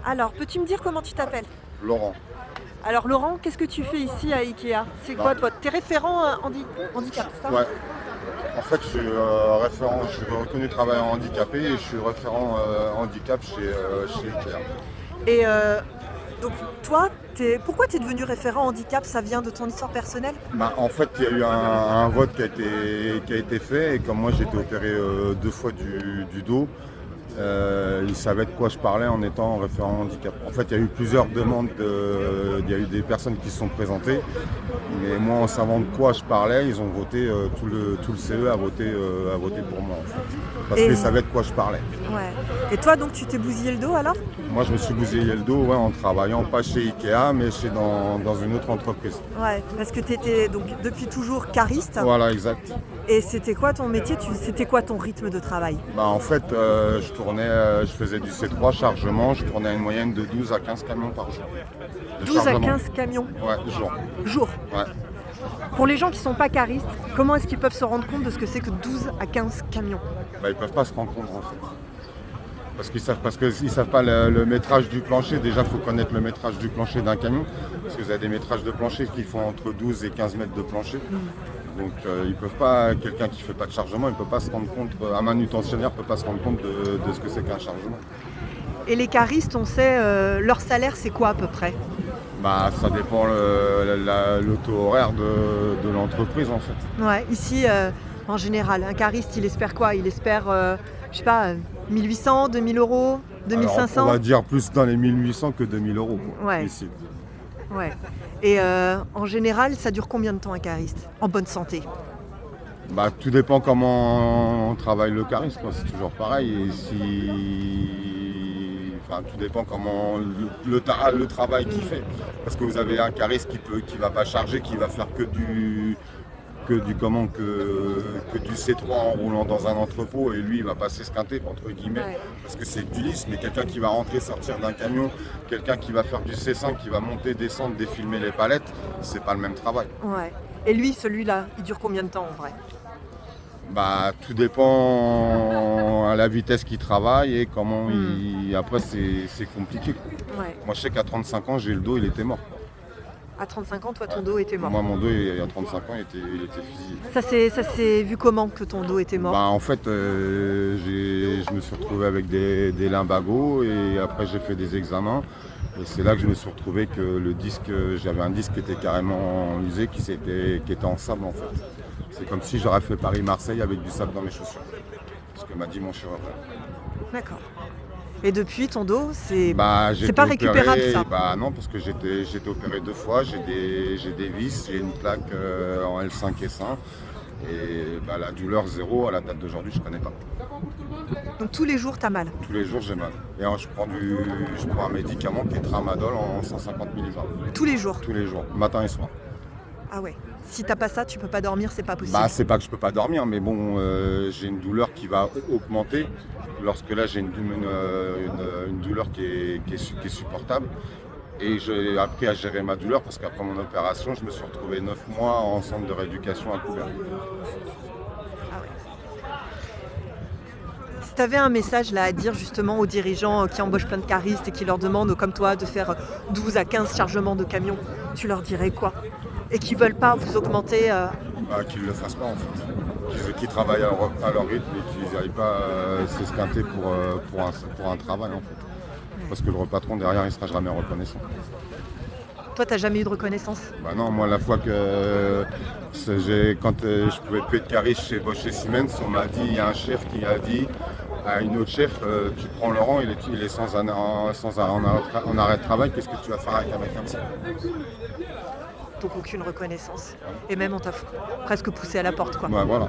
Alors, peux-tu me dire comment tu t'appelles? Laurent. Alors Laurent, qu'est-ce que tu fais ici à Ikea? C'est quoi toi? T'es référent handicap, c'est ça? Ouais. En fait, je suis référent, je suis reconnu travailleur handicapé et je suis référent handicap chez Ikea. Et donc toi, pourquoi tu es devenu référent handicap? Ça vient de ton histoire personnelle? En fait, il y a eu un vote qui a été fait et comme moi j'ai été opéré 2 fois du dos, ils savaient de quoi je parlais en étant référent handicap. En fait, il y a eu plusieurs demandes, il y a eu des personnes qui se sont présentées, mais moi en savant de quoi je parlais, ils ont voté, tout le CE a voté pour moi en fait. Parce qu'ils savaient de quoi je parlais. Ouais. Et toi donc tu t'es bousillé le dos alors? Moi je me suis bousillé le dos en travaillant pas chez Ikea mais dans une autre entreprise. Ouais, parce que tu étais donc depuis toujours cariste. Voilà, exact. Et c'était quoi ton métier? C'était quoi ton rythme de travail? En fait, je faisais du C3 chargement, je tournais à une moyenne de 12 à 15 camions par jour. 12 à 15 camions? Ouais, jour. Jour? Ouais. Pour les gens qui ne sont pas caristes, comment est-ce qu'ils peuvent se rendre compte de ce que c'est que 12 à 15 camions? Ils peuvent pas se rendre compte en fait. Parce qu'ils savent pas le métrage du plancher. Déjà, il faut connaître le métrage du plancher d'un camion. Parce que vous avez des métrages de plancher qui font entre 12 et 15 mètres de plancher. Donc ils peuvent pas, quelqu'un qui fait pas de chargement, il peut pas se rendre compte, un manutentionnaire peut pas se rendre compte de ce que c'est qu'un chargement. Et les caristes, on sait, leur salaire c'est quoi à peu près? Ça dépend le taux horaire de l'entreprise en fait. Ouais, ici en général, un cariste il espère quoi? Il espère, je sais pas, 1800, 2000 euros, 2500? Alors, on va dire plus dans les 1800 que 2000 euros ouais. Ici. Ouais. Et en général, ça dure combien de temps un cariste en bonne santé? Tout dépend comment on travaille le cariste, c'est toujours pareil. Tout dépend comment le travail qu'il fait. Parce que vous avez un cariste qui va pas charger, qui va faire que du C3 en roulant dans un entrepôt et lui il va pas s'esquinter entre guillemets parce que c'est du lisse, mais quelqu'un qui va rentrer, sortir d'un camion, quelqu'un qui va faire du C5, qui va monter, descendre, défilmer les palettes, c'est pas le même travail. Ouais. Et lui, celui-là, il dure combien de temps en vrai? Tout dépend à la vitesse qu'il travaille et comment après c'est compliqué. Ouais. Moi je sais qu'à 35 ans j'ai le dos, il était mort. À 35 ans, toi, ton dos était mort? Moi, mon dos, à 35 ans, il était fusillé. Ça s'est vu comment que ton dos était mort? En fait, je me suis retrouvé avec des limbagos et après j'ai fait des examens. Et c'est là que je me suis retrouvé que j'avais un disque qui était carrément usé, qui était en sable en fait. C'est comme si j'aurais fait Paris-Marseille avec du sable dans mes chaussures. C'est ce que m'a dit mon chirurgien. D'accord. Et depuis, ton dos, c'est pas récupérable ça? Non, parce que j'ai été opéré 2 fois, j'ai des vis, j'ai une plaque en L5 S1 et la douleur zéro à la date d'aujourd'hui, je connais pas. Donc tous les jours, tu as mal? Tous les jours, j'ai mal. Et je prends un médicament qui est Tramadol en 150 mg. Tous les jours? Tous les jours, matin et soir. Ah ouais. Si t'as pas ça, tu peux pas dormir, c'est pas possible? C'est pas que je peux pas dormir, mais bon, j'ai une douleur qui va augmenter. Lorsque là j'ai une douleur qui est supportable. Et j'ai appris à gérer ma douleur parce qu'après mon opération, je me suis retrouvé 9 mois en centre de rééducation à Couvert. Ah ouais. Si tu avais un message là à dire justement aux dirigeants qui embauchent plein de caristes et qui leur demandent comme toi de faire 12 à 15 chargements de camions, tu leur dirais quoi? Et qui veulent pas vous augmenter Qu'ils ne le fassent pas en fait. Qu'ils travaillent à leur rythme et qu'ils n'arrivent pas à s'esquinter pour un travail en fait. Parce que le patron derrière il sera jamais reconnaissant. Toi t'as jamais eu de reconnaissance? Non, moi la fois que quand je pouvais plus être cariste chez Bosch et Siemens, on m'a dit, il y a un chef qui a dit à une autre chef, tu prends Laurent, il est sans en arrêt de travail, qu'est-ce que tu vas faire avec un mec comme ça? Donc aucune reconnaissance. Et même on t'a presque poussé à la porte quoi. Voilà.